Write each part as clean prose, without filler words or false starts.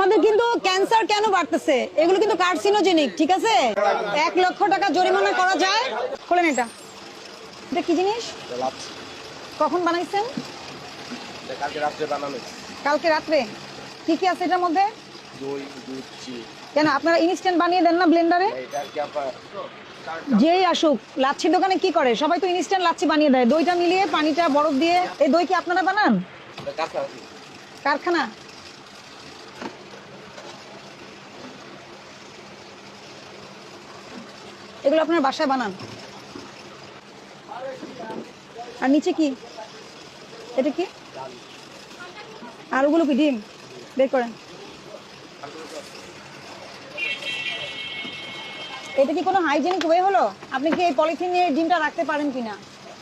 আমাদের কিন্তু ক্যান্সার কেন বাড়তেছে, এগুলো কিন্তু কার্সিনোজেনিক, ঠিক আছে? 1 লক্ষ টাকা জরিমানা করা যায়। খোলেন এটা, এটা কি জিনিস? কখন বানাইছেন? কালকে রাত্রে বানানো। কালকে রাত্রে? কি কি আছে এটার মধ্যে? দই, দুধ, চিনি। কেন আপনারা ইনস্ট্যান্ট বানিয়ে দেন না ব্লেন্ডারে? এটা কি আপনার যেই আসুক, লাচ্ছি দোকানে কি করে, সবাই তো ইনস্ট্যান্ট লাচ্ছি বানিয়ে দেয়, দইটা মিলিয়ে পানিটা বরফ দিয়ে। এই দই কি আপনারা বানান? কারখানা? এগুলো আপনার বাসায় বানান? আর নিচে কি এটা? কি আর ওগুলো কি ডিম? বের করেন। এটা কি কোনো হাইজেনিক ওয়ে হলো? আপনি কি এই পলিথিন নিয়ে ডিমটা রাখতে পারেন কিনা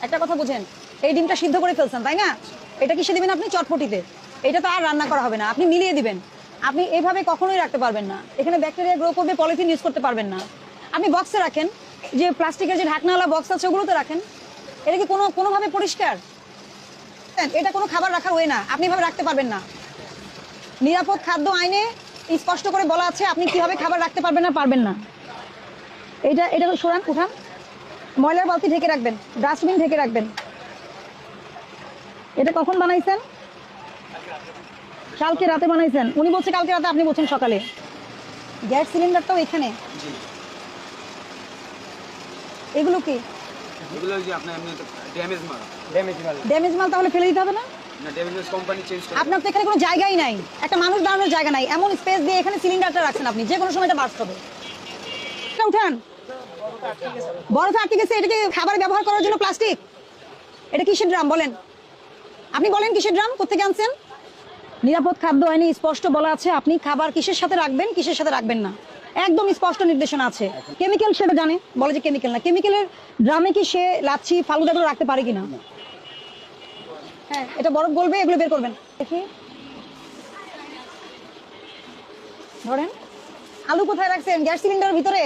একটা কথা বুঝেন। এই ডিমটা সিদ্ধ করে ফেলছেন, তাই না? এটা কিসে দিবেন আপনি? চটপটিতে। এটা তো আর রান্না করা হবে না, আপনি মিলিয়ে দিবেন। আপনি এভাবে কখনোই রাখতে পারবেন না, এখানে ব্যাকটেরিয়া গ্রো করবে, পলিথিন ইউজ করতে পারবেন না। আপনি বক্সে রাখেন, যে প্লাস্টিকের যে ঢাকনাওয়ালা বক্স আছে ওগুলোতে রাখেন। এটা কি কোনোভাবে পরিষ্কার? এটা কোনো খাবার রাখার ওয়ে না, আপনি এভাবে রাখতে পারবেন না। নিরাপদ খাদ্য আইনে স্পষ্ট করে বলা আছে আপনি কিভাবে খাবার রাখতে পারবেন না, পারবেন না। এটা সরান, উঠান। ময়লার বালতি ঢেকে রাখবেন, ডাস্টবিন ঢেকে রাখবেন। এটা কখন বানাইছেন? কালকে রাতে বানাইছেন। উনি বলছে কালকে রাতে, আপনি বলছেন সকালে। গ্যাস সিলিন্ডারটাও এখানে। এগুলো কি? এগুলো যে আপনার ড্যামেজ মাল। ড্যামেজ মাল তাহলে ফেলে দিতে হবে না? না, ড্যামেজ কোম্পানি চেঞ্জ করে। আপনার তো এখানে কোনো জায়গাই নাই, একটা মানুষ দাঁড়ানোর জায়গা নাই, এমন স্পেস দিয়ে এখানে সিলিন্ডারটা রাখছেন আপনি, যে কোনো সময় এটা বাস্ট হবে। এটা উঠান। বরফে আটকে গেছে। এটা কি খাবার ব্যবহার করার জন্য প্লাস্টিক? এটা কিসের ড্রাম বলেন? আপনি বলেন কিসের ড্রাম, কোত্থেকে আনছেন? নিরাপদ খাদ্য আইনে স্পষ্ট বলা আছে আপনি খাবার কিসের সাথে রাখবেন, কিসের সাথে রাখবেন না, একদম স্পষ্ট নির্দেশনা আছে। কেমিক্যাল সেটা জানে, বলে যে কেমিক্যাল না। কেমিক্যালের ড্রামে কি সে লাচ্ছি ফালুদাগুলো রাখতে পারে কিনা? হ্যাঁ, এটা বরফ গলবে, এগুলো বের করবেন। দেখি, ধরেন। আলু কোথায় রাখছেন? গ্যাস সিলিন্ডারের ভিতরে।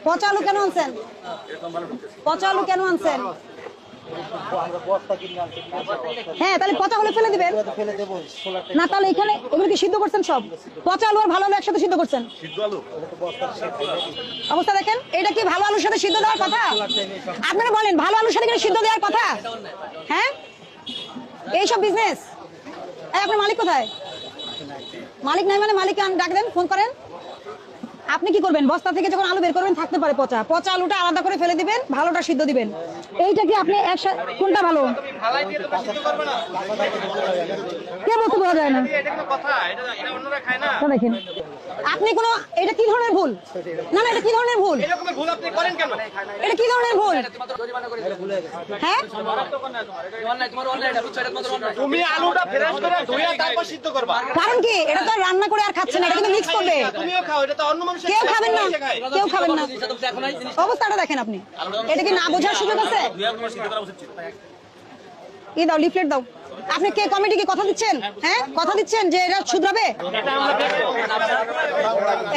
পচা আলু কেন আনছেন? পচা আলু কেন আনছেন? হ্যাঁ, তাহলে পচা হলে ফেলে দিবেন না। তাহলে এখানে এগুলো কি সিদ্ধ করছেন সব? পচা আলু আর ভালো আলু একসাথে সিদ্ধ করছেন? অবস্থা দেখেন। এটা কি ভালো আলুর সাথে সিদ্ধ দেওয়ার কথা? আপনারা বলেন, ভালো আলুর সাথে সিদ্ধ দেওয়ার কথা? হ্যাঁ, এইসব বিজনেস। আপনার মালিক কোথায়? মালিক নাই মানে মালিককে ডাক দেন, ফোন করেন। আপনি কি করবেন? বস্তা থেকে যখন আলু বের করবেন থাকতে পারে পচা, পচা আলুটা আলাদা করে ফেলে দিবেন, ভালোটা সিদ্ধ দিবেন। এইটা কি আপনি কোনটা ভালো কে বলতে পারা যায় না? দেখেন আপনি কোনো, এটা কি ধরনের ভুল? না না, এটা কি ধরনের ভুল? এটা কি ধরনের ভুল? হ্যাঁ, তুমি আলুটা ফ্রেশ করে ধুইয়া তারপর সিদ্ধ করবা। কারণ কি? এটা তো রান্না করে আর খাচ্ছে না, এটা কিন্তু মিক্স করবে। তুমিও খাও, এটা তো অন্য মানুষ কেউ খাবেন না, কেউ খাবেন না। অবস্থাটা দেখেন আপনি। এটা কি না বোঝার সুযোগ আছে? ই দাও, লিফলেট দাও। আপনি কে কমিটিকে কথা দিচ্ছেন? হ্যাঁ, কথা দিচ্ছেন যে এটা শুধরাবে?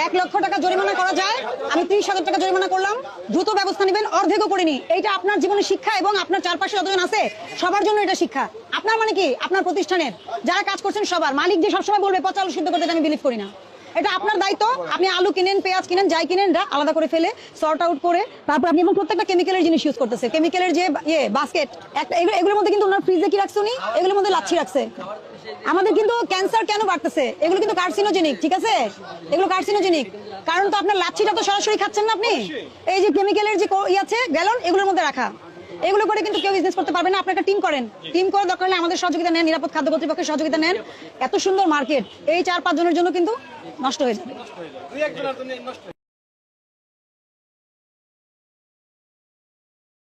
1 লক্ষ টাকা জরিমানা করা যায়, আমি 30,000 টাকা জরিমানা করলাম। দ্রুত ব্যবস্থা নেবেন, অর্ধেকও করিনি। এইটা আপনার জীবনের শিক্ষা এবং আপনার চারপাশে যতজন আছে সবার জন্য এটা শিক্ষা। আপনার মানে কি? আপনার প্রতিষ্ঠানের যারা কাজ করছেন সবার। মালিক যে সবসময় বলবে পচা আলু সিদ্ধ করতে, আমি বিলিভ করি না। এটা আপনার দায়িত্ব। আপনি আলু কিনেন, পেঁয়াজ কিনেন, যাই কিনেন, আলাদা করে ফেলে সর্ট আউট করে তারপর আপনি এবং প্রত্যেকটা কেমিক্যালের জিনিস ইউজ করতেছে। কেমিক্যালের যে বাস্কেট, এগুলোর মধ্যে কিন্তু ওনার ফ্রিজে কি রাখছে উনি? এগুলোর মধ্যে লাচ্ছি রাখছে। আমাদের কিন্তু ক্যান্সার কেন বাড়তেছে? এগুলো কিন্তু কার্সিনোজেনিক, ঠিক আছে? এগুলো কার্সিনোজেনিক। কারণ তো আপনার লাচ্ছিটা তো সরাসরি খাচ্ছেন না আপনি। এই যে কেমিক্যালের যে আছে গ্যালন, এগুলোর মধ্যে রাখা। এগুলো করে কিন্তু কেউ বিজনেস করতে পারবে না। আপনার একটা টিম করেন, টিম করে দরকার হলে আমাদের সহযোগিতা নেন, নিরাপদ খাদ্য কর্তৃপক্ষের সহযোগিতা নেন। এত সুন্দর মার্কেট এই 4-5 জনের জন্য কিন্তু নষ্ট হয়ে যাবে।